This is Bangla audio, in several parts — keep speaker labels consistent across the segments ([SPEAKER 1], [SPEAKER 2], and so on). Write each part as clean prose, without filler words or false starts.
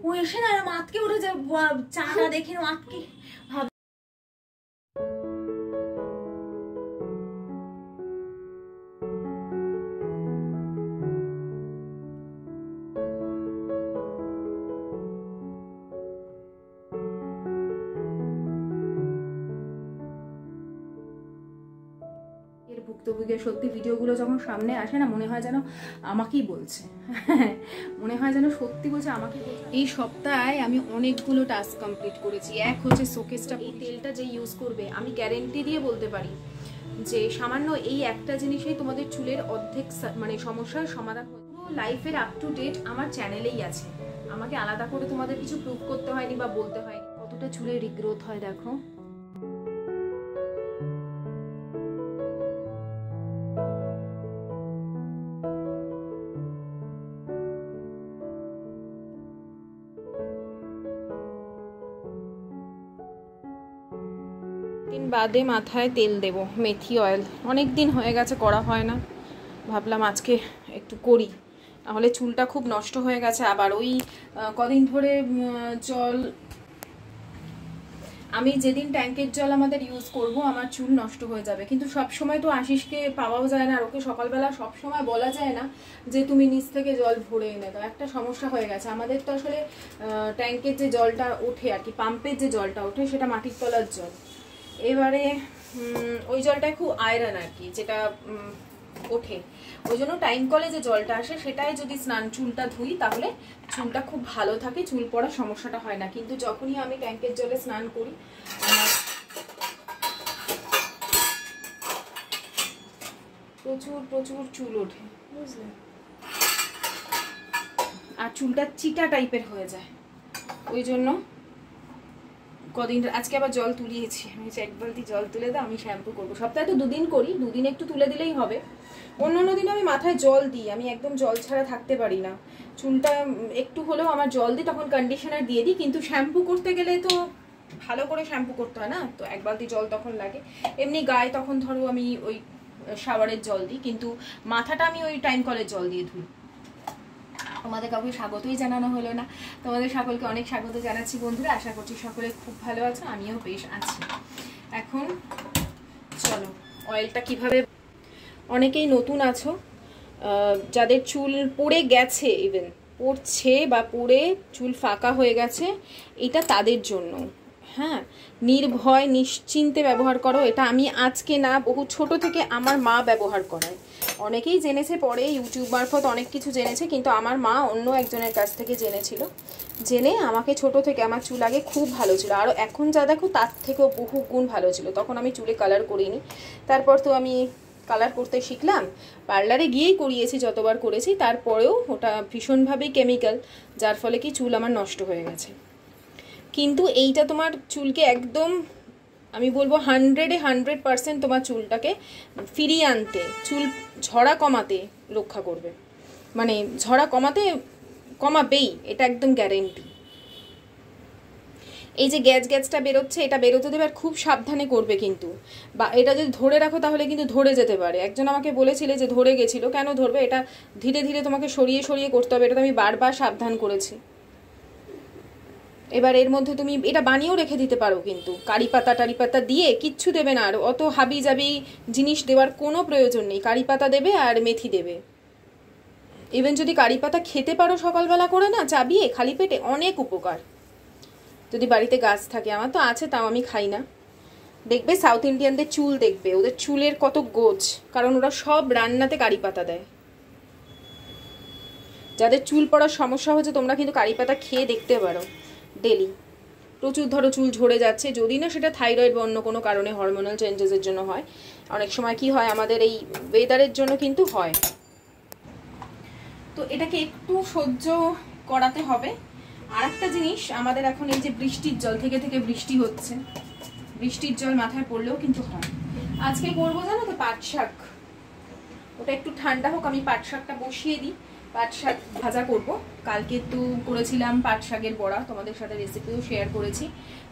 [SPEAKER 1] ও এসে না মাতকে উঠেছে, চাটা দেখে মাতকে ভুক্তভোগীর সত্যি ভিডিওগুলো যখন সামনে আসে না, মনে হয় যেন আমাকেই বলছে, মনে হয় যেন সত্যি বলছে আমাকেই বলছে। এই সপ্তাহে আমি অনেকগুলো টাস্ক কমপ্লিট করেছি। এক হচ্ছে শোকেসটা, এই তেলটা যে ইউজ করবে আমি গ্যারেন্টি দিয়ে বলতে পারি যে সামান্য এই একটা জিনিসেই তোমাদের চুলের অর্ধেক মানে সমস্যার সমাধান হয়। পুরো লাইফের আপ টু ডেট আমার চ্যানেলেই আছে, আমাকে আলাদা করে তোমাদের কিছু প্রুভ করতে হয়নি বা বলতে হয়নি। কতটা চুলের রিগ্রোথ হয় দেখো। দিন বাদে মাথায় তেল দেব, মেথি অয়েল। অনেক দিন হয়ে গেছে করা হয় না, ভাবলাম আজকে একটু করি, নাহলে চুলটা খুব নষ্ট হয়ে গেছে। আবার ওই কদিন ধরে জল, আমি যেদিন ট্যাঙ্কের জল আমাদের ইউজ করব আমার চুল নষ্ট হয়ে যাবে। কিন্তু সব সময় তো আশিসকে পাওয়াও যায় না, আর ওকে সকালবেলা সব সময় বলা যায় না যে তুমি নিচ থেকে জল ভরে এনে দাও। একটা সমস্যা হয়ে গেছে আমাদের, তো আসলে ট্যাঙ্কের যে জলটা ওঠে আর কি, পাম্পের যে জলটা ওঠে সেটা মাটির তলার জল। এবারে ওই জলটায় খুব আয়রন আর কি যেটা ওঠে, ওই জন্য টাইম কলে যে জলটা আসে সেটাই যদি চুলটা ধুই তাহলে চুলটা খুব ভালো থাকে, চুল পড়ার সমস্যাটা হয় না। কিন্তু যখনই আমি ট্যাঙ্কের জলে স্নান করি আমার প্রচুর প্রচুর চুল ওঠে, বুঝলে, আর চুলটা চিটা টাইপের হয়ে যায়। ওই জন্য কদিন, আজকে আবার জল তুলিয়েছি, আমি এক বালতি জল তুলে দাও, আমি শ্যাম্পু করবো। সপ্তাহে তো দুদিন করি, দুদিন একটু তুলে দিলেই হবে। অন্য দিন আমি মাথায় জল দিই, আমি একদম জল ছাড়া থাকতে পারি না। চুলটা একটু হলেও আমার জল দিই, তখন কন্ডিশনার দিয়ে দিই। কিন্তু শ্যাম্পু করতে গেলে তো ভালো করে শ্যাম্পু করতে হয় না, তো এক বালতি জল তখন লাগে। এমনি গায়ে তখন ধরো আমি ওই শাওয়ারের জল দিই, কিন্তু মাথাটা আমি ওই টাইম কলের জল দিয়ে ধুই। তোমাদের কাউকে স্বাগতই জানানো হলো না, তোমাদের সকলকে অনেক স্বাগত জানাচ্ছি বন্ধুরা। আশা করছি সকলে খুব ভালো আছো, আমিও বেশ আছি। এখন চলো অয়েলটা কিভাবে, অনেকেই নতুন আছো যাদের চুল পড়ে গেছে, ইভেন পড়ছে বা পড়ে চুল ফাঁকা হয়ে গেছে, এটা তাদের জন্য। হ্যাঁ, নির্ভয় নিশ্চিন্তে ব্যবহার করো। এটা আমি আজকে না, বহু ছোট থেকে আমার মা ব্যবহার করায়। অনেকেই জেনেছে পরে, ইউটিউব মারফত অনেক কিছু জেনেছে, কিন্তু আমার মা অন্য একজনের কাছ থেকে জেনেছিল। জেনে আমাকে ছোট থেকে, আমার চুল আগে খুব ভালো ছিল, আর এখন যা দেখো তার থেকেও বহু গুণ ভালো ছিল। তখন আমি চুলে কালার করিনি, তারপর তো আমি কালার করতে শিখলাম, পার্লারে গিয়েই করিয়েছি যতবার করেছি। তারপরেও ওটা ভীষণভাবেই কেমিক্যাল, যার ফলে কি চুল আমার নষ্ট হয়ে গেছে। কিন্তু এইটা তোমার চুলকে একদম, আমি বলবো 100% তোমার চুলটাকে ফিরিয়ে আনতে, চুল ঝরা কমাতে রক্ষা করবে, মানে ঝরা কমাবেই, এটা একদম গ্যারেন্টি। এই যে গ্যাসটা বেরোচ্ছে, এটা বেরোতে দেবে, আর খুব সাবধানে করবে কিন্তু, বা এটা যদি ধরে রাখো তাহলে কিন্তু ধরে যেতে পারে। একজন আমাকে বলেছিলে যে ধরে গেছিল, কেন ধরবে, এটা ধীরে ধীরে তোমাকে সরিয়ে সরিয়ে করতে হবে, এটা তো আমি বারবার সাবধান করেছি। এবার এর মধ্যে তুমি এটা বানিয়েও রেখে দিতে পারো, কিন্তু কারি পাতা দিয়ে কিচ্ছু দেবে না, আর অত হাবি জাবি জিনিস দেওয়ার কোনো প্রয়োজন নেই। কারি পাতা দেবে আর মেথি দেবে। ইভেন যদি কারি পাতা খেতে পারো সকালবেলা করে না, চাবিয়ে খালি পেটে, অনেক উপকার, যদি বাড়িতে গাছ থাকে। আমার তো আছে, তাও আমি খাই না। দেখবে সাউথ ইন্ডিয়ানদের চুল, দেখবে ওদের চুলের কত গোছ, কারণ ওরা সব রান্নাতে কারি পাতা দেয়। যাদের চুল পড়ার সমস্যা হচ্ছে তোমরা কিন্তু কারি পাতা খেয়ে দেখতে পারো ডেলি। প্রচুর ধরো চুল ঝরে যাচ্ছে, যদি না সেটা থাইরয়েড বা অন্য কোনো কারণে হরমোনাল চেঞ্জেসের জন্য হয়। অনেক সময় কি হয়, আমাদের এই ওয়েদারের জন্য কিন্তু হয়। তো এটাকে একটু সহ্য করাতে হবে। আর একটা জিনিস, আমাদের এখন এই যে বৃষ্টির জল, থেকে বৃষ্টি হচ্ছে, বৃষ্টির জল মাথায় পড়লেও কিন্তু হয়। আজকে করবো জানো তো পাট শাক, ওটা একটু ঠান্ডা হোক, আমি পাট শাকটা বসিয়ে দিই। পাট শাক ভাজা করব। কালকে তো করেছিলাম পাট শাকের বড়া, তোমাদের সাথে রেসিপিও শেয়ার করেছি।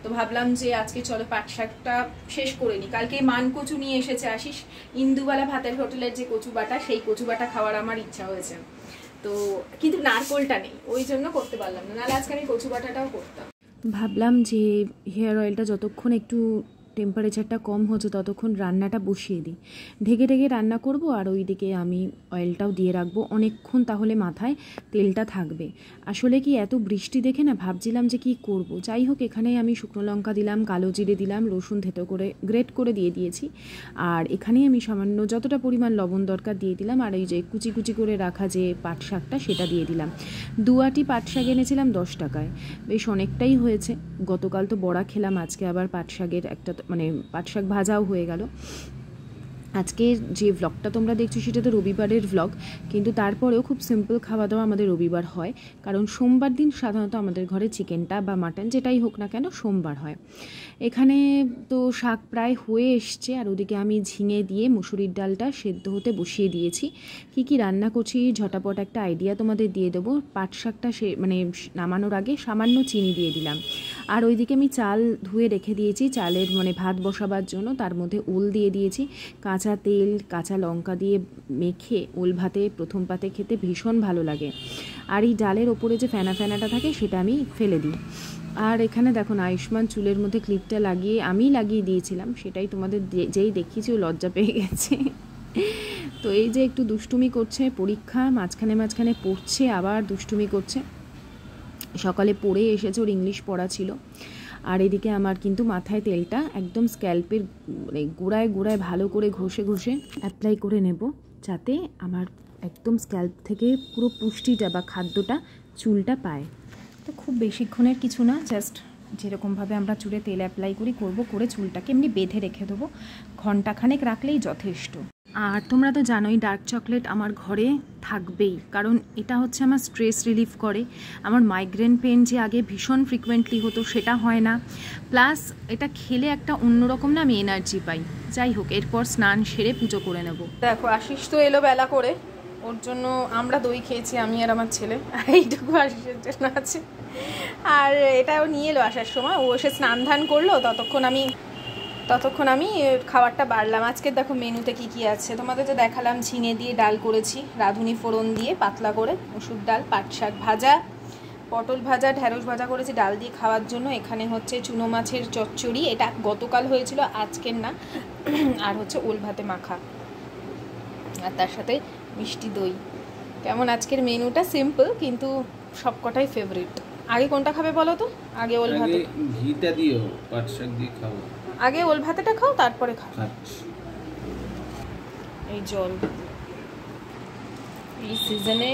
[SPEAKER 1] তো ভাবলাম যে আজকে চলো পাট শাকটা শেষ করে নিই। কালকে মান কচু নিয়ে এসেছে আশিস, ইন্দুবালা ভাতের হোটেলের যে কচু বাটা, সেই কচু বাটা খাওয়ার আমার ইচ্ছা হয়েছে। তো কিন্তু নারকোলটা নেই, ওই জন্য করতে পারলাম না, নাহলে আজকে আমি কচু বাটাটাও করতাম।
[SPEAKER 2] ভাবলাম যে হেয়ার অয়েলটা যতক্ষণ একটু টেম্পারেচারটা কম হচ্ছে ততক্ষণ রান্নাটা বসিয়ে দিই, ঢেকে ঢেকে রান্না করব, আর ওইদিকে আমি অয়েলটাও দিয়ে রাখবো অনেকক্ষণ, তাহলে মাথায় তেলটা থাকবে। আসলে কি এত বৃষ্টি দেখে না ভাবছিলাম যে কি করব। যাই হোক, এখানে আমি শুকনো লঙ্কা দিলাম, কালো জিরে দিলাম, রসুন থেতো করে গ্রেট করে দিয়ে দিয়েছি, আর এখানেই আমি সামান্য যতটা পরিমাণ লবণ দরকার দিয়ে দিলাম, আর এই যে কুচি কুচি করে রাখা যে পাট শাকটা সেটা দিয়ে দিলাম। 2 আটি পাট শাক এনেছিলাম 10 টাকায়, বেশ অনেকটাই হয়েছে। গতকাল তো বড়া খেলাম, আজকে আবার পাট শাকের একটা মানে পাট শাক ভাজাও হয়ে গেল। আজকে যে ভ্লগটা তোমরা দেখছো সেটা তো রবিবারের ভ্লগ, কিন্তু তারপরেও খুব সিম্পল খাওয়া দাওয়া আমাদের রবিবার হয়, কারণ সোমবার দিন সাধারণত আমাদের ঘরে চিকেনটা বা মাটন যেটাই হোক না কেন সোমবার হয়। এখানে তো শাক প্রায় হয়ে এসছে, আর ওদিকে আমি ঝিঙে দিয়ে মুসুরির ডালটা সেদ্ধ হতে বসিয়ে দিয়েছি। কি কি রান্না করছি ঝটাপট একটা আইডিয়া তোমাদের দিয়ে দেবো। পাট শাকটা মানে নামানোর আগে সামান্য চিনি দিয়ে দিলাম, আর ওইদিকে আমি চাল ধুয়ে রেখে দিয়েছি চালের মানে ভাত বসাবার জন্য, তার মধ্যে ওল দিয়ে দিয়েছি। কাঁচা তেল কাঁচা লঙ্কা দিয়ে মেখে ওল ভাতে প্রথম পাতে খেতে ভীষণ ভালো লাগে, আর এই ডালের ওপরে যে ফেনা ফেনাটা থাকে সেটা আমি ফেলে দিই। আর এখানে দেখো না, আয়ুষ্মান চুলের মধ্যে ক্লিপটা আমি লাগিয়ে দিয়েছিলাম, সেটাই তোমাদের যেই দেখিয়েছি ও লজ্জা পেয়ে গেছে। তো এই যে একটু দুষ্টুমি করছে, পরীক্ষা মাঝখানে মাঝখানে পড়ছে, আবার দুষ্টুমি করছে। সকালে পড়ে এসেছে, ওর ইংলিশ পড়া ছিল। আর এদিকে আমার কিন্তু মাথায় তেলটা একদম স্ক্যাল্পের মানে গোড়ায় গোড়ায় ভালো করে ঘষে ঘষে অ্যাপ্লাই করে নেব, যাতে আমার একদম স্ক্যাল্প থেকে পুরো পুষ্টিটা বা খাদ্যটা চুলটা পায়। তো খুব বেশিক্ষণের কিছু না, জাস্ট যেরকমভাবে আমরা চুলে তেল অ্যাপ্লাই করে চুলটাকে এমনি বেঁধে রেখে দেবো, ঘন্টাখানেক রাখলেই যথেষ্ট। আর তোমরা তো জানোই ডার্ক চকলেট আমার ঘরে থাকবেই, কারণ এটা হচ্ছে আমার স্ট্রেস রিলিফ করে। আমার মাইগ্রেন পেন যে আগে ভীষণ ফ্রিকুয়েন্টলি হতো সেটা হয় না, প্লাস এটা খেলে একটা অন্যরকম না আমি এনার্জি পাই। যাই হোক, এরপর স্নান সেরে পুজো করে নেব।
[SPEAKER 1] দেখো আশিস তো এলো বেলা করে, ওর জন্য আমরা দই খেয়েছি আমি আর আমার ছেলে, আর এইটুকু আশিসের জন্য আছে। আর এটাও নিয়ে এলো আসার সময়, ও এসে স্নান ধান করলো, ততক্ষণ আমি খাবারটা বাড়লাম। আজকে দেখো মেনুতে কি কি আছে তোমাদের তো দেখালাম। ঝিঙে দিয়ে ডাল করেছি, রাঁধুনি ফোড়ন দিয়ে পাতলা করে, মসুর ডাল, পাট শাক ভাজা, পটল ভাজা, ঢ্যাঁড়স ভাজা করেছি ডাল দিয়ে খাওয়ার জন্য। এখানে হচ্ছে চুনো মাছের চচ্চড়ি, এটা গতকাল হয়েছিল আজকের না, আর হচ্ছে ওল ভাতে মাখা, আর তার সাথে মিষ্টি দই। কেমন আজকের মেনুটা? সিম্পল কিন্তু সবকটাই ফেভারিট। আগে কোনটা খাবে বলো তো? আগে ওল ভাতে,
[SPEAKER 3] ঘিটা দিও, পাট শাক দিয়ে খাও।
[SPEAKER 1] আগে ওল ভাতেটা খাও তারপরে খাও। এই জল, এই সিজনে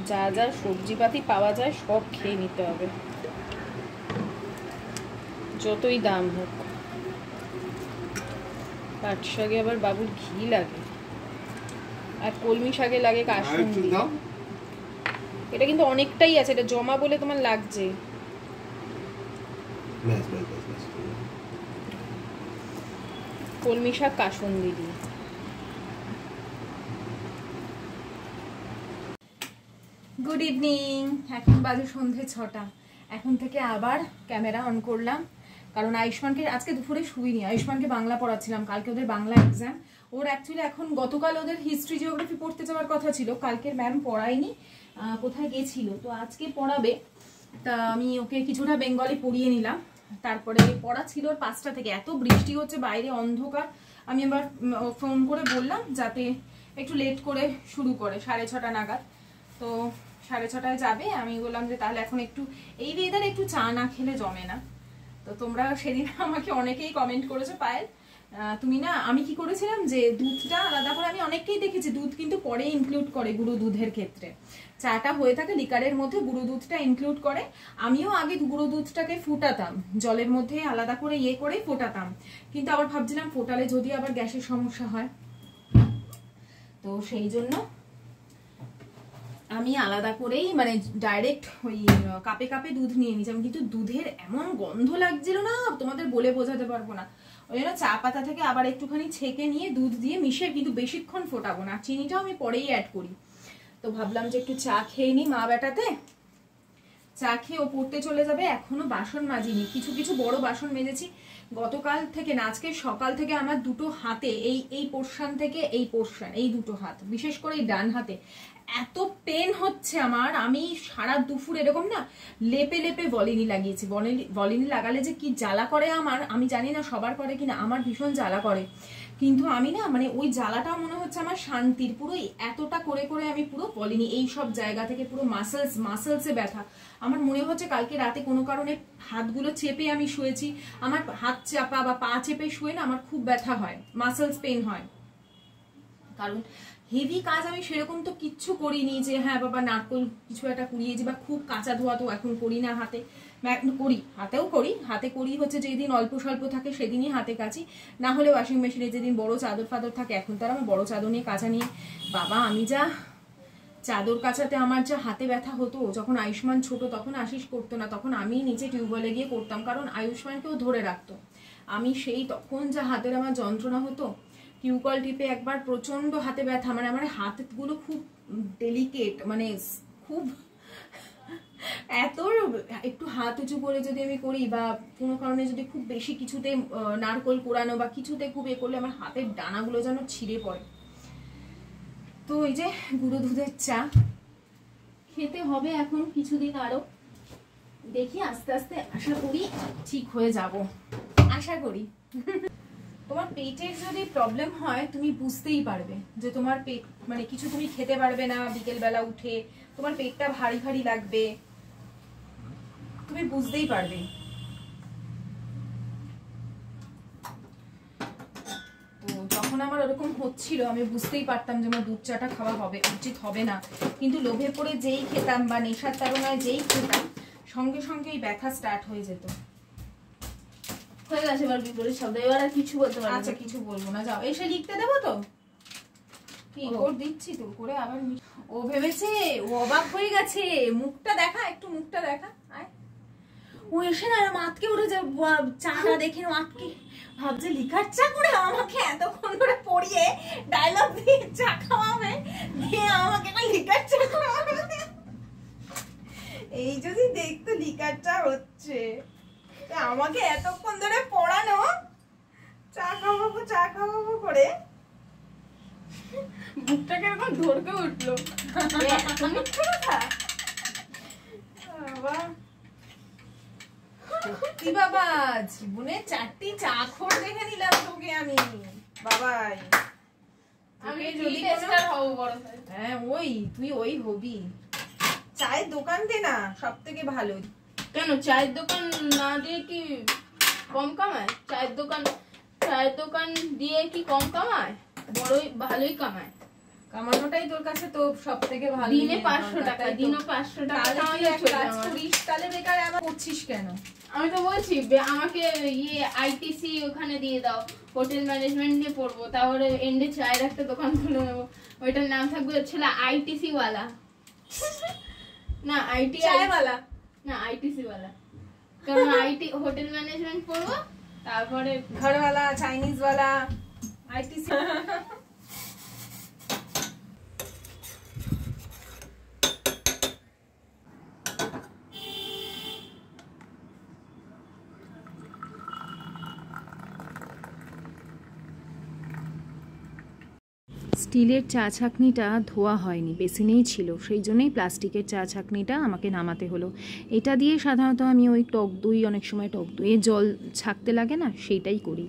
[SPEAKER 1] যা যা সবজিপাতি পাওয়া যায় সব খেয়ে নিতে হবে, যতই দাম হোক। পাট শাকে আবার বাবুর ঘি লাগে, আর কলমি শাকে লাগে কাশফুন্দি। এটা কিন্তু অনেকটাই আছে, এটা জমা বলে তোমার লাগছে। কলমি শাক কাশফুন্দি দিয়ে। গুড ইভিনিং, এখন বাজে সন্ধে 6টা। এখন থেকে আবার ক্যামেরা অন করলাম, কারণ আয়ুষ্মানকে আজকে দুপুরে শুইনি। আয়ুষ্মানকে বাংলা পড়াচ্ছিলাম, কালকে ওদের বাংলা এক্সাম। ওর অ্যাকচুয়ালি এখন গতকাল ওদের হিস্ট্রি জিওগ্রাফি পড়তে যাওয়ার কথা ছিল, কালকের ম্যাম পড়ায়নি, কোথায় গেছিল, তো আজকে পড়াবে। তা আমি ওকে কিছুটা বেঙ্গলি পড়িয়ে নিলাম, তারপরে পড়া ছিল ওর 5টা থেকে। এত বৃষ্টি হচ্ছে বাইরে, অন্ধকার। আমি আবার ফোন করে বললাম যাতে একটু লেট করে শুরু করে, 6:30 নাগাদ। তো 6:30টায় যাবে। আমি বললাম যে তাহলে এখন একটু এই ওয়েদারে একটু চা না খেলে জমে না। তো তোমরা সেদিন আমাকে অনেকেই কমেন্ট করেছো, পায়েল তুমি না, আমি কি করেছিলাম যে দুধটা আলাদা করে, আমি অনেককেই দেখেছি দুধ কিন্তু পরে ইনক্লুড করে গুঁড়ো দুধের ক্ষেত্রে। চাটা হয়ে থাকে লিকারের মধ্যে গুঁড়ো দুধটা ইনক্লুড করে। আমিও আগে গুঁড়ো দুধটাকে ফুটাতাম, জলের মধ্যে আলাদা করে করে ফোটাতাম, কিন্তু আবার ভাবছিলাম ফোটালে যদি আবার গ্যাসের সমস্যা হয়, তো সেই জন্য আমি আলাদা করেই মানে ডাইরেক্ট ওই কাপে কাপে দুধ নিয়ে নিয়েছিলাম। কিন্তু দুধের এমন গন্ধ লাগছিল না, তোমাদের বলে বোঝাতে পারবো না। ওই জন্য চা পাতা থেকে আবার একটুখানি ছেঁকে নিয়ে দুধ দিয়ে মিশিয়ে, কিন্তু বেশিক্ষণ ফোটাবো না, চিনিটাও আমি পরেই অ্যাড করি। তো ভাবলাম যে একটু চা খেয়ে নিই মা বেটাতে। চা খেয়ে ও পড়তে চলে যাবে। এখনো বাসন মাজিনি, কিছু কিছু বড় বাসন মেজেছি গতকাল থেকে না, আজকে সকাল থেকে আমার দুটো হাতে এই পোর্শন থেকে এই পোর্শন, এই দুটো হাত, বিশেষ করে এই ডান হাতে এত পেন হচ্ছে আমার, আমি সারা দুপুর এরকম না লেপে লেপে ভলিনি লাগিয়েছি। ভলিনি লাগালে যে কি জ্বালা করে আমার, আমি জানি না সবার করে কিনা, আমার ভীষণ জ্বালা করে। কিন্তু আমি না মানে ওই জ্বালাটা মনে হচ্ছে আমার শান্তির, পুরো এতটা করে করে আমি পুরো ভলিনি এই সব জায়গা থেকে পুরো মাসেলসে ব্যথা। আমার মনে হচ্ছে কালকে রাতে কোনো কারণে হাতগুলো চেপে আমি শুয়েছি, আমার হাত চাপা বা পা চেপে শুয়ে না আমার খুব ব্যথা হয়, মাসেলস পেন হয়। কারণ হেভি কাজ আমি সেরকম তো কিচ্ছু করিনি যে হ্যাঁ বাবা নারকোল কিছু একটা কুড়িয়েছি, বা খুব কাঁচা ধোয়া তো এখন করি না হাতে, করি হাতেও করি, হাতে করি হচ্ছে যেদিন অল্প স্বল্প থাকে সেদিনই হাতে কাচি, না হলে ওয়াশিং মেশিনে যেদিন বড় চাদর ফাদর থাকে। এখন তার আমার বড় চাদর নিয়ে কাচা নিয়ে বাবা, আমি যা চাদর কাচাতে আমার যা হাতে ব্যথা হতো, যখন আয়ুষ্মান ছোট তখন আশিস করতো না, তখন আমি নিচে টিউবওয়েলে গিয়ে করতাম, কারণ আয়ুষ্মানকেও ধরে রাখতো। আমি সেই তখন যা হাতের আমার যন্ত্রণা হতো, টিউবওয়েল টিপে একবার প্রচন্ড হাতে ব্যথা, মানে আমার হাতগুলো খুব ডেলিকেট, মানে খুব এত একটু হাত উঁচু করে যদি আমি করি বা কোনো কারণে যদি খুব বেশি কিছুতে নারকোল কোড়ানো বা কিছুতে খুব এ করলে আমার হাতের ডানাগুলো যেন ছিঁড়ে পড়ে। তো এই যে গুঁড়ো দুধের চা খেতে হবে এখন কিছুদিন আরো, দেখি আস্তে আস্তে আশা করি ঠিক হয়ে যাব, আশা করি। তোমার পেটের যদি প্রবলেম হয় তুমি বুঝতেই পারবে যে তোমার পেট মানে কিছু তুমি খেতে পারবে না, বিকেল বেলা উঠে তোমার পেটটা ভারী ভারী লাগবে, তুমি বুঝতেই পারবে। তো যখন আমার ওরকম হচ্ছিল আমি বুঝতেই পারতাম যে আমার দুধ চাটা খাওয়া হবে উচিত হবে না, কিন্তু লোভে পড়ে যেই খেতাম বা নেশার তাড়নায় যেই খেতাম সঙ্গে সঙ্গে এই ব্যথা স্টার্ট হয়ে যেত।
[SPEAKER 4] হয়ে গেছে এবার বিপরীত শব্দ, এবার আর কিছু বলতে পারবো না।
[SPEAKER 1] আচ্ছা কিছু বলবো না, যাও এসে লিখতে দেবো তো, কি করে দিচ্ছি তোর করে আবার। ও ভেবেছে, ও অবাক হয়ে গেছে, মুখটা দেখা, একটু মুখটা দেখা। আয় ও এসে না মাতকে উঠে যায়, চাটা দেখে মাতকে ভাবছে লিখার চা করে আমাকে এতক্ষণ ধরে পড়িয়ে ডায়লগ দিয়ে চা খাওয়াবে, দিয়ে আমাকে না লিখার চা খাওয়াবে। এই যদি দেখতো লিখার চা হচ্ছে, আমাকে এতক্ষণ ধরে পড়ানো, চা খাওয়াবো করে বুকটাকে এরকম ধরকে উঠলো। সত্যি বাবা, জীবনে 4টি চাখর দেখে নিলাম তোকে আমি বাবাই।
[SPEAKER 4] আমি যদি টেস্টার হব বড় হয়।
[SPEAKER 1] হ্যাঁ ওই তুই ওই হবি, চায়ের দোকান দে না, সব থেকে ভালো।
[SPEAKER 4] কেন চায়ের দোকান না দিয়ে কি কম কামায়? চায়ের দোকান দিয়ে কি কম কামায়? বড়ই ভালোই কামায়।
[SPEAKER 1] কামানোটাই তোর কাছে তো সব থেকে ভালো।
[SPEAKER 4] দিনে 500 টাকা, দিনে 500 টাকা কামালে চলে আমার।
[SPEAKER 1] তাহলে বেকার আবার করছিস কেন?
[SPEAKER 4] আমি তো বলছি আমাকে আইটিসি ওখানে দিয়ে দাও, হোটেল ম্যানেজমেন্ট নিয়ে পড়বো, তাহলে এন্ডে চায়ের একটা দোকান খুলে নেবো, ওইটার নাম থাকবে ছিল আইটিসি ওয়ালা। না আইটি
[SPEAKER 1] চায়ওয়ালা
[SPEAKER 4] না আইটিসি ওয়ালা, কারণ আইটি হোটেল ম্যানেজমেন্ট পড়বো, তারপরে
[SPEAKER 1] ঘরওয়ালা, চাইনিজ ওয়ালা, আইটিসি।
[SPEAKER 2] স্টিলের চা ছাঁকনিটা ধোয়া হয়নি, বেসিনেই ছিল, সেই জন্যই প্লাস্টিকের চা ছাঁকনিটা আমাকে নামাতে হলো। এটা দিয়ে সাধারণত আমি ওই টক দই, অনেক সময় টক দইয়ে জল ছাঁকতে লাগে না, সেইটাই করি।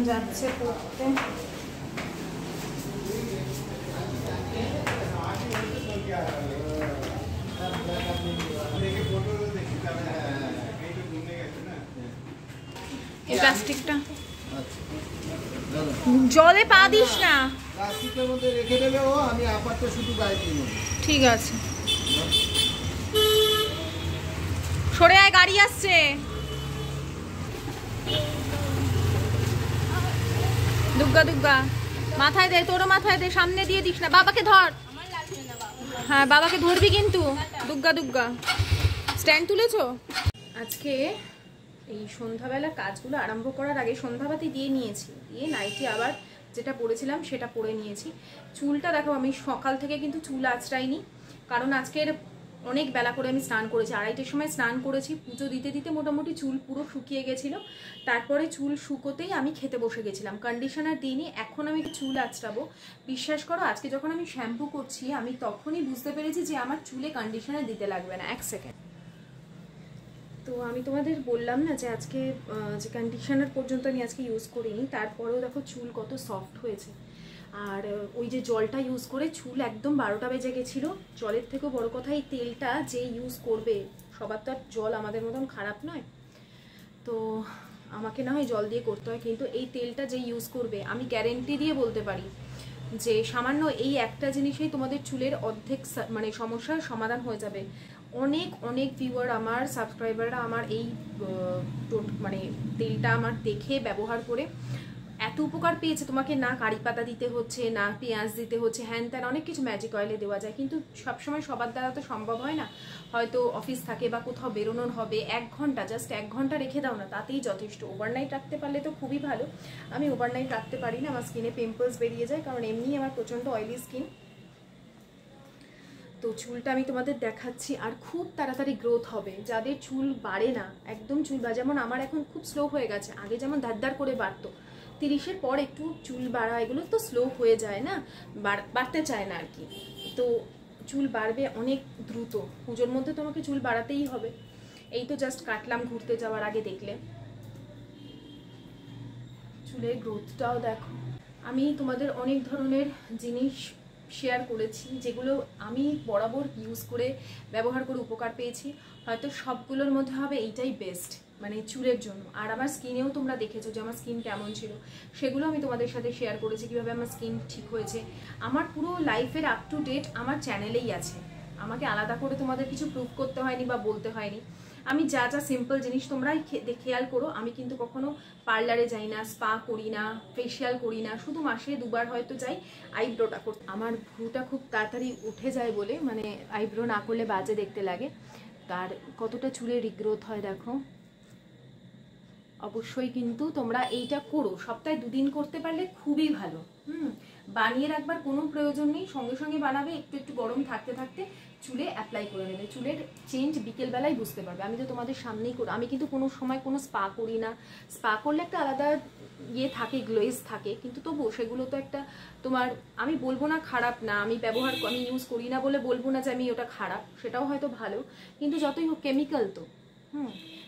[SPEAKER 1] যাচ্ছে করতে। এই প্লাস্টিকটা জলে পা দিস না,
[SPEAKER 5] প্লাস্টিকের মধ্যে রেখে দেবে ও, আমি আপাতত শুধু গায়ে দিয়ে নেব।
[SPEAKER 1] ঠিক আছে। সরে আয়, গাড়ি আসছে। দুগ্গা দুগ্গা মাথায় দে, তোরও মাথায় দে, সামনে দিয়ে দিস না, বাবাকে ধর। হ্যাঁ বাবাকে ধরবি কিন্তু। দুগ্গা দুগ্গা স্ট্যান্ড তুলেছো? আজকে এই সন্ধ্যাবেলা কাজগুলো আরম্ভ করার আগে সন্ধ্যাবাতি দিয়ে নিয়েছি, দিয়ে নাইটি আবার যেটা পরেছিলাম সেটা পরে নিয়েছি। চুলটা দেখো, আমি সকাল থেকে কিন্তু চুল আঁচড়াইনি, কারণ আজকের অনেক বেলা করে আমি স্নান করেছি, 2:30টার সময় স্নান করেছি, পুজো দিতে দিতে মোটামুটি চুল পুরো শুকিয়ে গেছিলো। তারপরে চুল শুকোতেই আমি খেতে বসে গেছিলাম, কন্ডিশনার দিইনি। এখন আমি চুল আঁচড়াবো। বিশ্বাস করো আজকে যখন আমি শ্যাম্পু করছি আমি তখনই বুঝতে পেরেছি যে আমার চুলে কন্ডিশনার দিতে লাগবে না। 1 সেকেন্ড। তো আমি তোমাদের বললাম না যে আজকে যে কন্ডিশনার পর্যন্ত আমি আজকে ইউজ করিনি, তারপরেও দেখো চুল কত সফট হয়েছে। আর ওই যে জলটা ইউজ করে চুল একদম 12টা বেজে গেছিলো। জলের থেকেও বড় কথা এই তেলটা যে ইউজ করবে, সবার তো আর জল আমাদের মতন খারাপ নয়, তো আমাকে না হয় জল দিয়ে করতে হয়, কিন্তু এই তেলটা যে ইউজ করবে আমি গ্যারেন্টি দিয়ে বলতে পারি যে সামান্য এই একটা জিনিসেই তোমাদের চুলের অর্ধেক মানে সমস্যার সমাধান হয়ে যাবে। অনেক অনেক ভিউয়ার আমার, সাবস্ক্রাইবাররা আমার এই মানে তেলটা আমার দেখে ব্যবহার করে এত উপকার পেয়েছে। তোমাকে না কারি পাতা দিতে হচ্ছে, না পেঁয়াজ দিতে হচ্ছে, হ্যান ত্যান অনেক কিছু ম্যাজিক অয়েলে দেওয়া যায়, কিন্তু সবসময় সবার দ্বারা তো সম্ভব হয় না। হয়তো অফিস থাকে বা কোথাও বেরোনোর হবে, 1 ঘন্টা, জাস্ট 1 ঘন্টা রেখে দাও না, তাতেই যথেষ্ট। ওভারনাইট রাখতে পারলে তো খুবই ভালো। আমি ওভারনাইট রাখতে পারি না, আমার স্কিনে পিম্পলস বেরিয়ে যায়, কারণ এমনি আমার প্রচণ্ড অয়েলি স্কিন। তো চুলটা আমি তোমাদের দেখাচ্ছি, আর খুব তাড়াতাড়ি গ্রোথ হবে। যাদের চুল বাড়ে না, একদম চুল বাড়ে, যেমন আমার এখন খুব স্লো হয়ে গেছে, আগে যেমন ধারদার করে বাড়তো, 30-এর পর একটু চুল বাড়া এগুলো তো স্লো হয়ে যায় না, বাড়তে চায় না আর কি। তো চুল বাড়বে অনেক দ্রুত, পুজোর মধ্যে তোমাকে চুল বাড়াতেই হবে। এই তো জাস্ট কাটলাম ঘুরতে যাওয়ার আগে, দেখলে চুলের গ্রোথটাও দেখো। আমি তোমাদের অনেক ধরনের জিনিস শেয়ার করেছি যেগুলো আমি বরাবর ইউজ করে ব্যবহার করে উপকার পেয়েছি। হয়তো সবগুলোর মধ্যে হবে এইটাই বেস্ট মানে চুলের জন্য। আর আমার স্কিনেও তোমরা দেখেছো যে আমার স্কিন কেমন ছিল, সেগুলো আমি তোমাদের সাথে শেয়ার করেছি, কীভাবে আমার স্কিন ঠিক হয়েছে। আমার পুরো লাইফের আপ টু ডেট আমার চ্যানেলেই আছে, আমাকে আলাদা করে তোমাদের কিছু প্রুভ করতে হয়নি বা বলতে হয়নি। আমি যা যা সিম্পল জিনিস তোমরাই খেয়াল করো, আমি কিন্তু কখনো পার্লারে যাই না, স্পা করি না, ফেসিয়াল করি না, শুধু মাসে 2 বার হয়তো যাই আইব্রোটা করতে। আমার ভ্রুটা খুব তাড়াতাড়ি উঠে যায় বলে, মানে আইব্রো না করলে বাজে দেখতে লাগে। তার কতটা চুলে রিগ্রোথ হয় দেখো। অবশ্যই কিন্তু তোমরা এইটা করো, সপ্তাহে 2 দিন করতে পারলে খুবই ভালো। বানিয়ে রাখবার কোনো প্রয়োজন নেই, সঙ্গে সঙ্গে বানাবে, একটু একটু গরম থাকতে থাকতে চুলে অ্যাপ্লাই করে নেবে। চুলের চেঞ্জ বিকেলবেলায় বুঝতে পারবে। আমি তো তোমাদের সামনেই করি, আমি কিন্তু কোনো সময় কোনো স্পা করি না। স্পা করলে একটা আলাদা ইয়ে থাকে, গ্লেজ থাকে, কিন্তু তবুও সেগুলো তো একটা তোমার, আমি বলবো না খারাপ না, আমি ইউজ করি না বলে বলবো না যে আমি ওটা খারাপ, সেটাও হয়তো ভালো, কিন্তু যতই হোক কেমিক্যাল তো।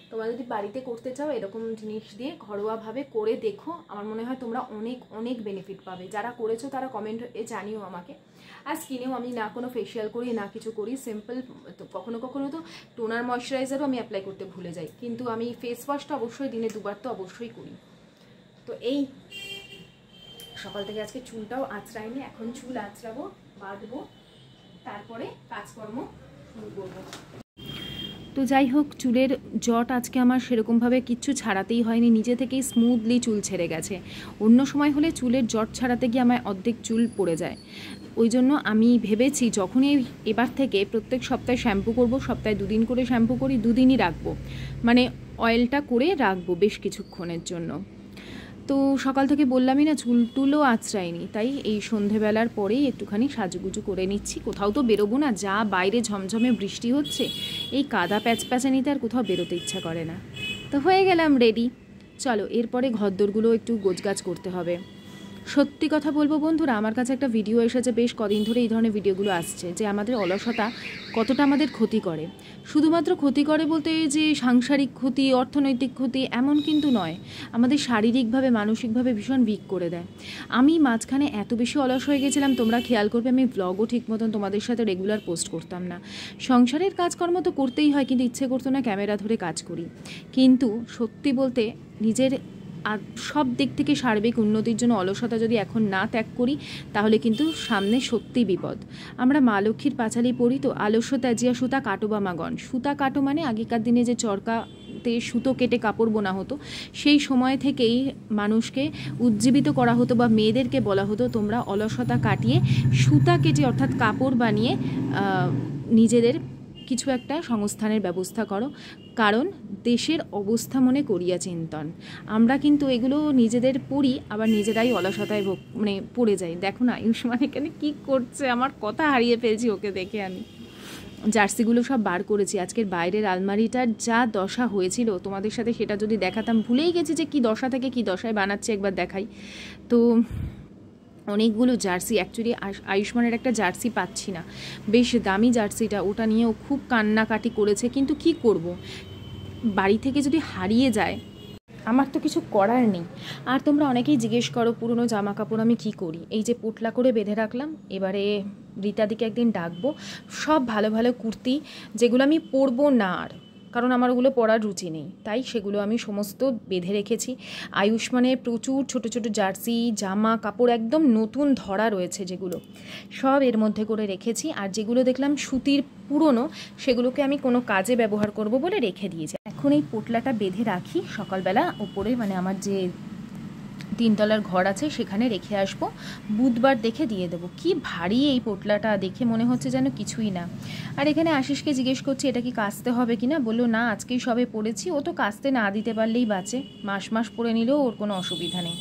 [SPEAKER 1] তোমরা যদি বাড়িতে করতে চাও এরকম জিনিস দিয়ে ঘরোয়াভাবে করে দেখো, আমার মনে হয় তোমরা অনেক অনেক বেনিফিট পাবে। যারা করেছো তারা কমেন্টে জানিও আমাকে। আর স্কিনেও আমি না কোনো ফেসিয়াল করি না কিছু করি, সিম্পল। তো কখনো কখনো তো টোনার ময়শ্চারাইজারও আমি অ্যাপ্লাই করতে ভুলে যাই, কিন্তু আমি ফেস ওয়াশটা অবশ্যই দিনে 2 বার তো অবশ্যই করি। তো এই সকাল থেকে আজকে চুলটাও আঁচড়াইনি, এখন চুল আঁচড়াবো, বাঁধবো, তারপরে কাজকর্ম শুরু করবো।
[SPEAKER 2] তো যাই হোক, চুলের জট আজকে আমার সেরকমভাবে কিচ্ছু ছাড়াতেই হয়নি, নিজে থেকেই স্মুথলি চুল ছেড়ে গেছে। অন্য সময় হলে চুলের জট ছাড়াতে গিয়ে আমার অর্ধেক চুল পড়ে যায়। ওই জন্য আমি ভেবেছি যখনই এবার থেকে প্রত্যেক সপ্তাহে শ্যাম্পু করব, সপ্তাহে 2 দিন করে শ্যাম্পু করি, 2 দিনই রাখবো, মানে অয়েলটা করে রাখবো বেশ কিছুক্ষণের জন্য। তো সকাল থেকে বললামই না চুল টুলও আঁচড়াইনি, তাই এই সন্ধেবেলার পরেই একটুখানি সাজুগুজু করে নিচ্ছি। কোথাও তো বেরোবো না, যা বাইরে ঝমঝমে বৃষ্টি হচ্ছে, এই কাদা প্যাচপ্যাচানিতে আর কোথাও বেরোতে ইচ্ছা করে না। তো হয়ে গেলাম রেডি, চলো এরপরে ঘরদোরগুলো একটু গোছগাছ করতে হবে। সত্যি কথা বলবো বন্ধুরা, আমার কাছে একটা ভিডিও এসেছে, বেশ কদিন ধরে এই ধরনের ভিডিওগুলো আসছে, যে আমাদের অলসতা কতটা আমাদের ক্ষতি করে। শুধুমাত্র ক্ষতি করে বলতে যে সাংসারিক ক্ষতি, অর্থনৈতিক ক্ষতি এমন কিন্তু নয়, আমাদের শারীরিকভাবে মানসিকভাবে ভীষণ উইক করে দেয়। আমি মাঝখানে এত বেশি অলস হয়ে গেছিলাম, তোমরা খেয়াল করবে আমি ব্লগও ঠিক মতন তোমাদের সাথে রেগুলার পোস্ট করতাম না। সংসারের কাজকর্ম তো করতেই হয়, কিন্তু ইচ্ছে করতো না ক্যামেরা ধরে কাজ করি। কিন্তু সত্যি বলতে নিজের আর সব দিক থেকে সার্বিক উন্নতির জন্য অলসতা যদি এখন না ত্যাগ করি, তাহলে কিন্তু সামনে সত্যি বিপদ। আমরা মা লক্ষ্মীর পাঁচালি পড়ি তো, আলস্য ত্যাজিয়া সুতা কাটো বা মাগণ। সুতা কাটো মানে আগেকার দিনে যে চরকাতে সুতো কেটে কাপড় বোনা হতো, সেই সময় থেকেই মানুষকে উজ্জীবিত করা হতো বা মেয়েদেরকে বলা হতো তোমরা অলসতা কাটিয়ে সুতা কেটে অর্থাৎ কাপড় বানিয়ে নিজেদের কিছু একটা সংস্থানের ব্যবস্থা করো, কারণ দেশের অবস্থা মনে করিয়া চিন্তন। আমরা কিন্তু এগুলো নিজেদের পড়ি, আবার নিজেরাই অলসতায় মানে পড়ে যাই। দেখো না আয়ুষ্মান এখানে কী করছে, আমার কথা হারিয়ে ফেলছি ওকে দেখে আমি। জার্সিগুলো সব বার করেছি। আজকের বাইরের আলমারিটার যা দশা হয়েছিল তোমাদের সাথে সেটা যদি দেখাতাম, ভুলেই গেছি যে কি দশা থেকে কি দশায় বানাচ্ছি, একবার দেখাই। তো অনেকগুলো জার্সি, অ্যাকচুয়ালি আয়ুষ্মানের একটা জার্সি পাচ্ছি না, বেশ দামি জার্সিটা, ওটা নিয়েও খুব কান্নাকাটি করেছে। কিন্তু কি করব, বাড়ি থেকে যদি হারিয়ে যায় আমার তো কিছু করার নেই। আর তোমরা অনেকেই জিজ্ঞেস করো পুরনো জামা কাপড় আমি কি করি। এই যে পোটলা করে বেঁধে রাখলাম, এবারে রীতাদিকে একদিন ডাকবো। সব ভালো ভালো কুর্তি যেগুলো আমি পরবো না আর, কারণ আমার ওগুলো পরার রুচি নেই, তাই সেগুলো আমি সমস্ত বেঁধে রেখেছি। আয়ুষ্মানের প্রচুর ছোট ছোট জার্সি জামা কাপড় একদম নতুন ধরা রয়েছে, যেগুলো সব এর মধ্যে করে রেখেছি। আর যেগুলো দেখলাম সুতির পুরনো, সেগুলোকে আমি কোনো কাজে ব্যবহার করব বলে রেখে দিয়েছি। এখন এই পোটলাটা বেঁধে রাখি, সকালবেলা ওপরে মানে আমার যে 3 তলার ঘর আছে সেখানে রেখে আসবো, বুধবার দেখে দিয়ে দেবো। কি ভারী এই পোটলাটা, দেখে মনে হচ্ছে যেন কিছুই না। আর এখানে আশিসকে জিজ্ঞেস করছি এটা কি কাচতে হবে কিনা, বললো না আজকেই সবে পড়েছি, ও তো কাচতে না দিতে পারলেই বাঁচে, মাস পরে নিলেও ওর কোনো অসুবিধা নেই,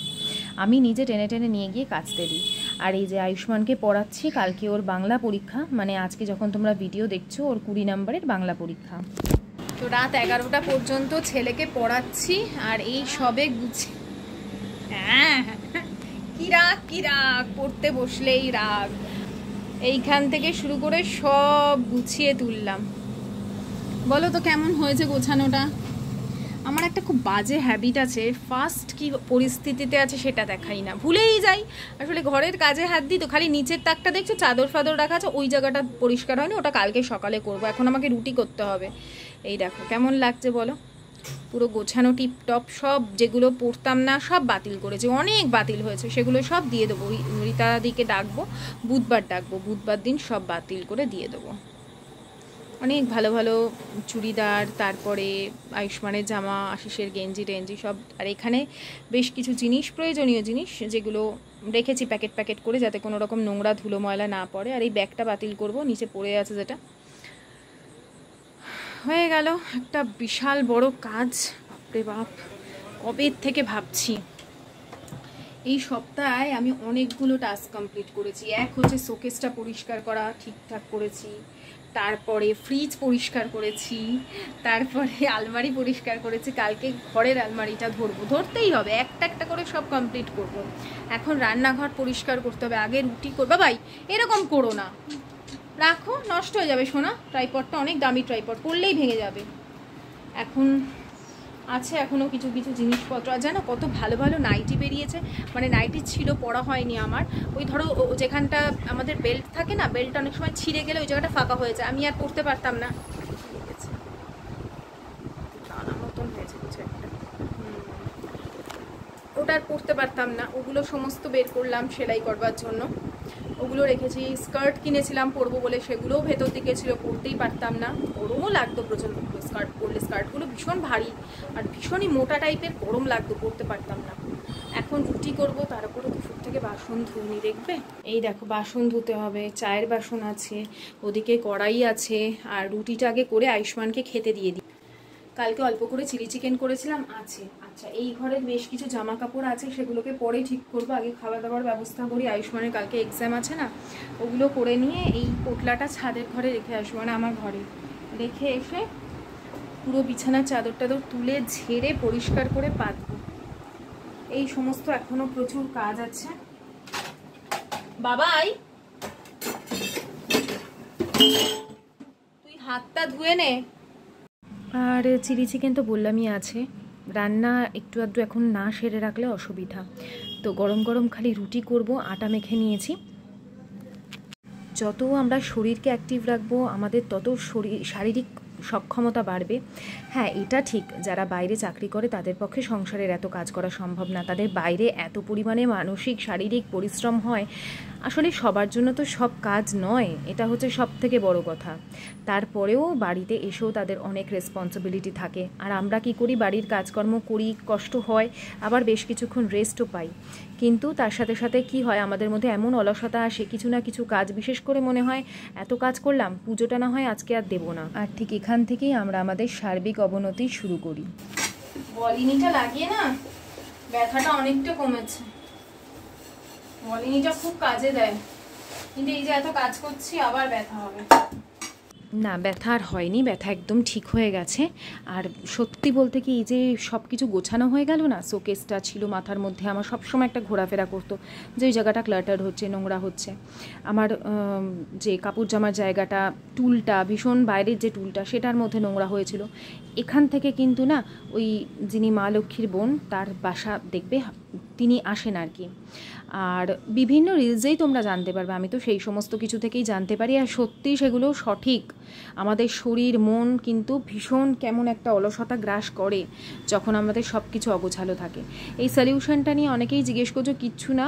[SPEAKER 2] আমি নিজে টেনে টেনে নিয়ে গিয়ে কাচতে দিই। আর এই যে আয়ুষ্মানকে পড়াচ্ছি, কালকে ওর বাংলা পরীক্ষা, মানে আজকে যখন তোমরা ভিডিও দেখছো ওর 20 নম্বরের বাংলা পরীক্ষা। তো রাত 11টা পর্যন্ত ছেলেকে পড়াচ্ছি, আর এই সবে হ্যাঁ কি রাগ পড়তে বসলেই রাগ, এইখান থেকে শুরু করে সব গুছিয়ে তুললাম। বলো তো কেমন হয়েছে গোছানোটা? আমার একটা খুব বাজে হ্যাবিট আছে, ফার্স্ট কি পরিস্থিতিতে আছে সেটা দেখাই না, ভুলেই যাই। আসলে ঘরের কাজে হাত দিই তো, খালি নিচের তাকটা দেখছো চাদর ফাদর রাখা আছে, ওই জায়গাটা পরিষ্কার হয়নি, ওটা কালকে সকালে করব। এখন আমাকে রুটি করতে হবে। এই দেখো কেমন লাগছে বলো, পুরো গোছানো টিপটপ, সব যেগুলো পড়তাম না সব বাতিল করেছে, অনেক বাতিল হয়েছে, সেগুলো সব দিয়ে দেবো। রীতাদিকে ডাকবো, বুধবার দিন সব বাতিল করে দিয়ে দেবো। অনেক ভালো ভালো চুড়িদার, তারপরে আয়ুষ্মানের জামা, আশিসের গেঞ্জি টেঞ্জি সব। আর এখানে বেশ কিছু জিনিস, প্রয়োজনীয় জিনিস, যেগুলো রেখেছি প্যাকেট করে, যাতে কোনো রকম নোংরা ধুলো ময়লা না পড়ে। আর এই ব্যাগটা বাতিল করব, নিচে পড়ে আছে যেটা। হয়ে গেল একটা বিশাল বড় কাজ, বাপরে বাপ, কবে থেকে ভাবছি। এই সপ্তাহে আমি অনেকগুলো টাস্ক কমপ্লিট করেছি। এক হচ্ছে শোকেসটা পরিষ্কার করা, ঠিকঠাক করেছি, তারপরে ফ্রিজ পরিষ্কার করেছি, তারপরে আলমারি পরিষ্কার করেছি, কালকে ঘরের আলমারিটা ধরতেই হবে, একটা করে সব কমপ্লিট করব। এখন রান্নাঘর পরিষ্কার করতে হবে, আগে রুটি করবো। ভাই এরকম করো না, রাখো, নষ্ট হয়ে যাবে সোনা, ট্রাইপডটা অনেক দামি ট্রাইপড, পড়লেই ভেঙে যাবে। এখন আছে এখনও কিছু জিনিসপত্র। আর জানো কত ভালো ভালো নাইটি বেরিয়েছে, মানে নাইটি ছিল পরা হয়নি আমার, ওই ধরো যেখানটা আমাদের বেল্ট থাকে না, বেল্ট অনেক সময় ছিঁড়ে গেলে ওই জায়গাটা ফাঁকা হয়ে যায়, আমি আর পরতে পারতাম না, মতন হয়েছে কিছু একটা, ওটা আর পরতে পারতাম না, ওগুলো সমস্ত বের করলাম সেলাই করবার জন্য, ওগুলো রেখেছি। স্কার্ট কিনেছিলাম পরবো বলে, সেগুলোও ভেতর দিকে ছিল, পরতেই পারতাম না, গরমও লাগতো প্রচণ্ড, স্কার্ট পরলে স্কার্টগুলো ভীষণ ভারী আর ভীষণই মোটা টাইপের, গরম লাগতো, পরতে পারতাম না। এখন রুটি করব, তার উপরে দুপুর থেকে বাসন ধুইনি, দেখবে এই দেখো বাসন ধুতে হবে, চায়ের বাসন আছে, ওদিকে কড়াই আছে, আর রুটিটা আগে করে আয়ুষ্মানকে খেতে দিয়ে দিই। কালকে অল্প করে চিলি চিকেন করেছিলাম আছে। আচ্ছা এই ঘরের বেশ কিছু জামা কাপড় আছে, সেগুলোকে পরে ঠিক করবো, আগে খাওয়া দাওয়ার ব্যবস্থা করি। আয়ুষ্মানের কালকে এক্সাম আছে না, ওগুলো করে নিয়ে এই পোটলাটা ছাদের ঘরে রেখে আসবো, মানে আমার ঘরে রেখে এসে পুরো বিছানার চাদর টাদর তুলে ঝেড়ে পরিষ্কার করে পাতবো। এই সমস্ত এখনো প্রচুর কাজ আছে। বাবাই তুই হাতটা ধুয়ে নে। আর চিলি চিকেন তো বললামই আছে, রান্না একটু আধটু এখন না সেরে রাখলে অসুবিধা, তো গরম গরম খালি রুটি করব, আটা মেখে নিয়েছি। যত আমরা শরীরকে অ্যাক্টিভ রাখবো আমাদের তত শারীরিক সক্ষমতা বাড়বে। হ্যাঁ এটা ঠিক, যারা বাইরে চাকরি করে তাদের পক্ষে সংসারের এত কাজ করা সম্ভব না, তাদের বাইরে এত পরিমাণে মানসিক শারীরিক পরিশ্রম হয়, আসলে সবার জন্য তো সব কাজ নয়, এটা হচ্ছে সব থেকে বড় কথা। তারপরেও বাড়িতে এসেও তাদের অনেক রেসপন্সিবিলিটি থাকে, আর আমরা কি করি, বাড়ির কাজকর্ম করি, কষ্ট হয়, আবার বেশ কিছুক্ষণ রেস্টও পাই, কিন্তু তার সাথে সাথে কি হয়, আমাদের মধ্যে এমন অলসতা আসে, কিছু না কিছু কাজ, বিশেষ করে মনে হয় এত কাজ করলাম, পুজোটা না হয় আজকে আর দেবো না। আর ঠিক এখান থেকেই আমরা আমাদের সার্বিক অবনতি শুরু করি।
[SPEAKER 1] বলিনিটা লাগিয়ে না ব্যথাটা অনেকটা কমেছে, বলিনিটা খুব কাজে দেয়, কিন্তু এই যে এত কাজ করছি আবার ব্যথা হবে।
[SPEAKER 2] না, ব্যথা আর হয়নি, ব্যথা একদম ঠিক হয়ে গেছে। আর সত্যি বলতে কি, এই যে সব কিছু গোছানো হয়ে গেল না, শোকেসটা ছিল মাথার মধ্যে, আমার সবসময় একটা ঘোরাফেরা করতো যে ওই জায়গাটা ক্লাটার হচ্ছে, নোংরা হচ্ছে। আমার যে কাপড় জামার জায়গাটা, টুলটা, ভীষণ বাইরের যে টুলটা, সেটার মধ্যে নোংরা হয়েছিল। এখান থেকে কিন্তু না, ওই যিনি মা লক্ষ্মীর বোন, তার বাসা দেখবে, তিনি আসেন আর কি। আর বিভিন্ন রিলসেই তোমরা জানতে পারবে, আমি তো সেই সমস্ত কিছু থেকেই জানতে পারি। আর সত্যি সেগুলো সঠিক। আমাদের শরীর মন কিন্তু ভীষণ কেমন একটা অলসতা গ্রাস করে যখন আমাদের সব কিছু অগোছালো থাকে। এই সলিউশনটা নিয়ে অনেকেই জিজ্ঞেস করছো, কিচ্ছু না,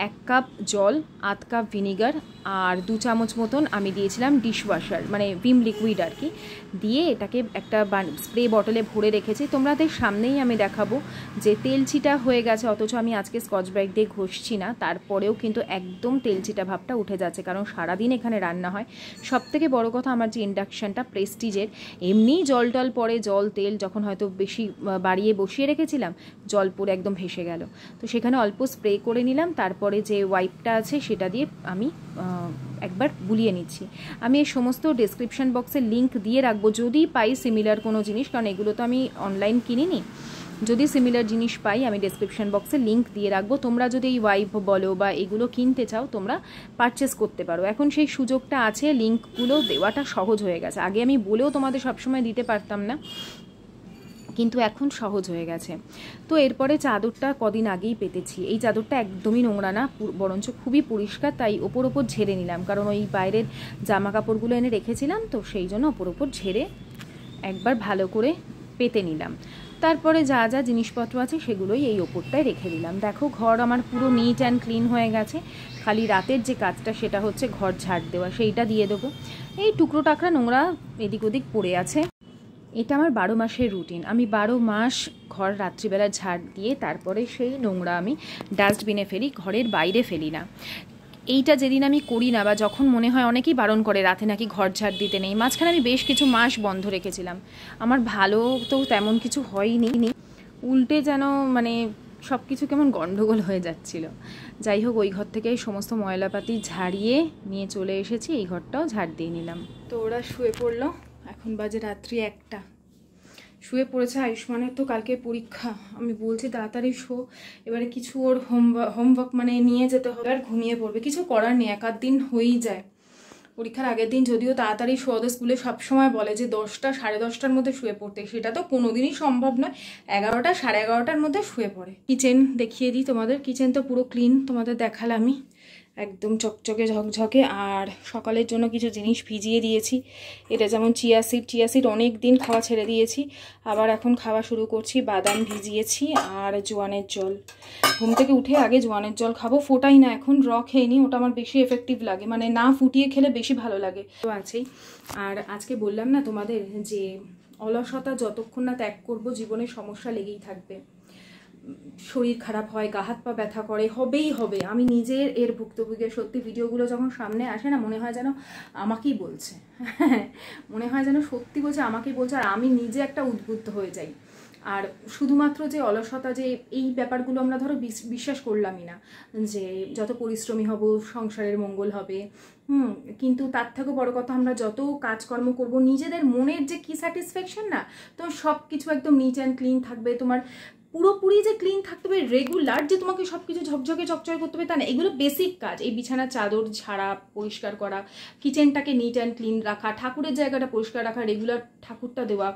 [SPEAKER 2] 1 কাপ জল, 1/2 কাপ ভিনিগার আর 2 চামচ মতন আমি দিয়েছিলাম ডিশওয়াশার, মানে ভিম লিকুইড আর কি, দিয়ে এটাকে একটা স্প্রে বটলে ভরে রেখেছি। তোমাদের সামনেই আমি দেখাবো যে তেলচিটা হয়ে গেছে, অথচ আমি আজকে স্কচ ব্রাইট দিয়ে ঘষছি না, তারপরেও কিন্তু একদম তেলচিটা ভাবটা উঠে যাচ্ছে, কারণ সারাদিন এখানে রান্না হয়। সবথেকে বড় কথা, আমার যে ইন্ডাকশানটা প্রেস্টিজের, এমনিই জল টল পরে, জল তেল যখন হয়তো বেশি বাড়িয়ে বসিয়ে রেখেছিলাম, জল পরে একদম ভেসে গেল। তো সেখানে অল্প স্প্রে করে নিলাম, তারপরে যে ওয়াইপটা আছে সেটা দিয়ে আমি একবার বুলিয়ে নিচ্ছি। আমি এই সমস্ত ডেসক্রিপশন বক্সে লিঙ্ক দিয়ে রাখবো যদি পাই সিমিলার কোনো জিনিস, কারণ এগুলো তো আমি অনলাইন কিনিনি। যদি সিমিলার জিনিস পাই আমি ডেসক্রিপশন বক্সে লিঙ্ক দিয়ে রাখবো। তোমরা যদি এই ওয়াইপ বলো বা এগুলো কিনতে চাও, তোমরা পারচেস করতে পারো। এখন সেই সুযোগটা আছে, লিঙ্কগুলো দেওয়াটা সহজ হয়ে গেছে। আগে আমি বলেও তোমাদের সবসময় দিতে পারতাম না, কিন্তু এখন সহজ হয়ে গেছে। তো এরপরে চাদরটা কদিন আগেই পেতেছি। এই চাদরটা একদমই নোংরা না, বরঞ্চ খুবই পরিষ্কার, তাই ওপর ওপর ঝেড়ে নিলাম, কারণ ওই বাইরের জামা কাপড়গুলো এনে রেখেছিলাম, তো সেই জন্য ওপর ওপর ঝেড়ে একবার ভালো করে পেতে নিলাম। তারপরে যা যা জিনিসপত্র আছে সেগুলোই এই ওপরটায় রেখে দিলাম। দেখো, ঘর আমার পুরো নিট অ্যান্ড ক্লিন হয়ে গেছে। খালি রাতের যে কাজটা সেটা হচ্ছে ঘর ঝাড় দেওয়া, সেইটা দিয়ে দেবো। এই টুকরো টাকরা নোংরা এদিক ওদিক পড়ে আছে। এটা আমার 12 মাসের রুটিন। আমি 12 মাস ঘর রাত্রিবেলা ঝাড় দিয়ে তারপরে সেই নোংরা আমি ডাস্টবিনে ফেলি, ঘরের বাইরে ফেলি না। এইটা যেদিন আমি করি না, বা যখন মনে হয়, অনেকেই বারণ করে রাতে নাকি ঘর ঝাড় দিতে নেই, মাঝখানে আমি বেশ কিছু মাস বন্ধ রেখেছিলাম। আমার ভালো তো তেমন কিছু হয়নি, উল্টে যেন মানে সব কিছু কেমন গন্ডগোল হয়ে যাচ্ছিল। যাই হোক, ওই ঘর থেকে সমস্ত ময়লাপাতি ঝাড়িয়ে নিয়ে চলে এসেছি, এই ঘরটাও ঝাড় দিয়ে নিলাম।
[SPEAKER 1] তো ওরা শুয়ে পড়লো, এখন বাজে রাত্রি 1টা। শুয়ে পড়েছে। আয়ুষ্মানের তো কালকে পরীক্ষা, আমি বলছি তাড়াতাড়ি শো, এবারে কিছু ওর হোমওয়ার্ক মানে নিয়ে যেতে হবে, আর ঘুমিয়ে পড়বে। কিছু করার নেই, 1 দিন হয়েই যায়। পরীক্ষার আগের দিন যদিও তাড়াতাড়ি শো, ওদের স্কুলে সবসময় বলে যে 10টা সাড়ে 10টার মধ্যে শুয়ে পড়তে, সেটা তো কোনোদিনই সম্ভব নয়। 11টা সাড়ে 11টার মধ্যে শুয়ে পড়ে। কিচেন দেখিয়ে দিই তোমাদের, কিচেন তো পুরো ক্লিন, তোমাদের দেখালামই, একদম চকচকে ঝকঝকে। আর সকালের জন্য কিছু জিনিস ভিজিয়ে দিয়েছি। এটা যেমন চিয়া সিড অনেক দিন খাওয়া ছেড়ে দিয়েছি, আবার এখন খাওয়া শুরু করছি। বাদাম ভিজিয়েছি আর জোয়ানের জল। ঘুম থেকে উঠে আগে জোয়ানের জল খাবো, ফোটাই না এখন, খেয়ে নিই, ওটা আমার বেশি এফেক্টিভ লাগে, মানে না ফুটিয়ে খেলে বেশি ভালো লাগে। তো আছেই। আর আজকে বললাম না তোমাদের যে অলসতা যতক্ষণ না ত্যাগ করবো, জীবনে সমস্যা লেগেই থাকবে। শরীর খারাপ হয়, গা হাত পা ব্যথা করে, হবেই হবে। আমি নিজের এর ভুক্তভোগী। সত্যি ভিডিওগুলো যখন সামনে আসে না, মনে হয় যেন আমাকেই বলছে, মনে হয় যেন সত্যি বলছে, আমাকেই বলছে, আর আমি নিজে একটা উদ্বুদ্ধ হয়ে যাই। আর শুধুমাত্র যে অলসতা, যে এই ব্যাপারগুলো আমরা ধরো বিশ্বাস করলামই না, যে যত পরিশ্রমী হব সংসারের মঙ্গল হবে, কিন্তু তার থেকেও বড় কথা, আমরা যত কাজকর্ম করব, নিজেদের মনের যে কি স্যাটিসফ্যাকশন না, তো সব কিছু একদম নিট অ্যান্ড ক্লিন থাকবে। তোমার পুরোপুরি যে ক্লিন থাকতে হবে, রেগুলার যে তোমাকে সব কিছু ঝকঝকে চকচকে করতে হবে তা না, এগুলো বেসিক কাজ। এই বিছানার চাদর ঝাড়া, পরিষ্কার করা, কিচেনটাকে নিট অ্যান্ড ক্লিন রাখা, ঠাকুরের জায়গাটা পরিষ্কার রাখা, রেগুলার ঠাকুরটা দেওয়া,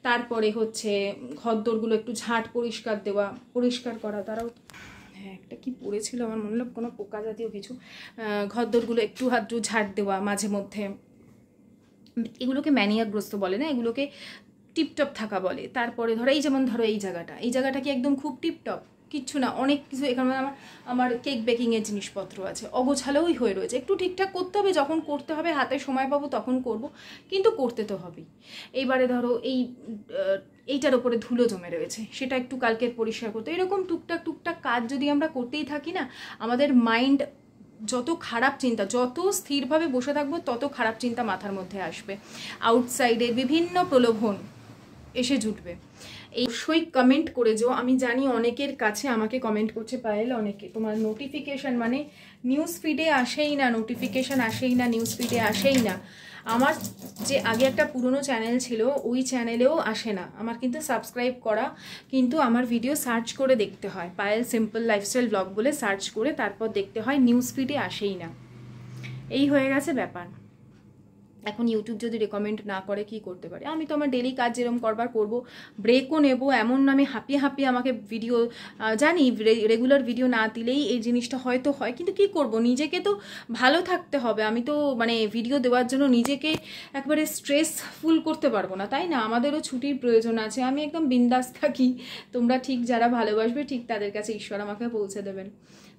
[SPEAKER 1] তারপরে হচ্ছে ঘরদোরগুলো একটু ঝাঁট পরিষ্কার করা। তারাও হ্যাঁ, একটা কি পড়েছিল আমার মনে হলো, কোনো পোকা জাতীয় কিছু, ঘরদোরগুলো একটু হাত ঝাঁট দেওয়া মাঝে মধ্যে। এগুলোকে ম্যানিয়াগ্রস্ত বলে না, এগুলোকে টিপটপ থাকা বলে। তারপরে ধরো এই যেমন ধরো এই জায়গাটা কি একদম খুব টিপটপ? কিচ্ছু না, অনেক কিছু এখানে আমার কেক বেকিংয়ের জিনিসপত্র আছে, অগোছালোই হয়ে রয়েছে। একটু ঠিকঠাক করতে হবে, যখন করতে হবে, হাতে সময় পাবো তখন করব, কিন্তু করতে তো হবেই। এইবারে ধরো এইটার ওপরে ধুলো জমে রয়েছে, সেটা একটু কালকে পরিষ্কার করতে। এরকম টুকটাক কাজ যদি আমরা করতেই থাকি না, আমাদের মাইন্ড যত খারাপ চিন্তা, যত স্থিরভাবে বসে থাকবো, তত খারাপ চিন্তা মাথার মধ্যে আসবে। আউটসাইডে বিভিন্ন প্রলোভন এসে জুটবে। অবশ্যই কমেন্ট করে যাও। আমি জানি অনেকের কাছে আমাকে কমেন্ট করছে, পায়েল, অনেকে তোমার নোটিফিকেশান মানে নিউজ ফিডে আসেই না, নোটিফিকেশান আসেই না, নিউজ ফিডে আসেই না। আমার যে আগে একটা পুরনো চ্যানেল ছিল ওই চ্যানেলেও আসে না। আমার কিন্তু সাবস্ক্রাইব করা, কিন্তু আমার ভিডিও সার্চ করে দেখতে হয়, পায়েল সিম্পল লাইফস্টাইল ব্লগ বলে সার্চ করে তারপর দেখতে হয়, নিউজ ফিডে আসেই না। এই হয়ে গেছে ব্যাপার। এখন ইউটিউব যদি রেকমেন্ড না করে কি করতে পারে? আমি তো আমার ডেলি কাজ যেরকম করবার করব, ব্রেকও নেব, এমন আমি হাঁপিয়ে হাঁপিয়ে আমাকে ভিডিও, জানি রেগুলার ভিডিও না দিলেই এই জিনিসটা হয়তো হয়, কিন্তু কি করব, নিজেকে তো ভালো থাকতে হবে। আমি তো মানে ভিডিও দেওয়ার জন্য নিজেকে একবারে স্ট্রেসফুল করতে পারবো না, তাই না? আমাদেরও ছুটির প্রয়োজন আছে। আমি একদম বিন্দাস থাকি, তোমরা ঠিক যারা ভালোবাসবে ঠিক তাদের কাছে ঈশ্বর আমাকে পৌঁছে দেবেন।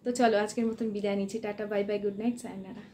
[SPEAKER 1] তো চলো আজকের মতন বিদায় নিচ্ছি, tata bye bye, good night, sayonara.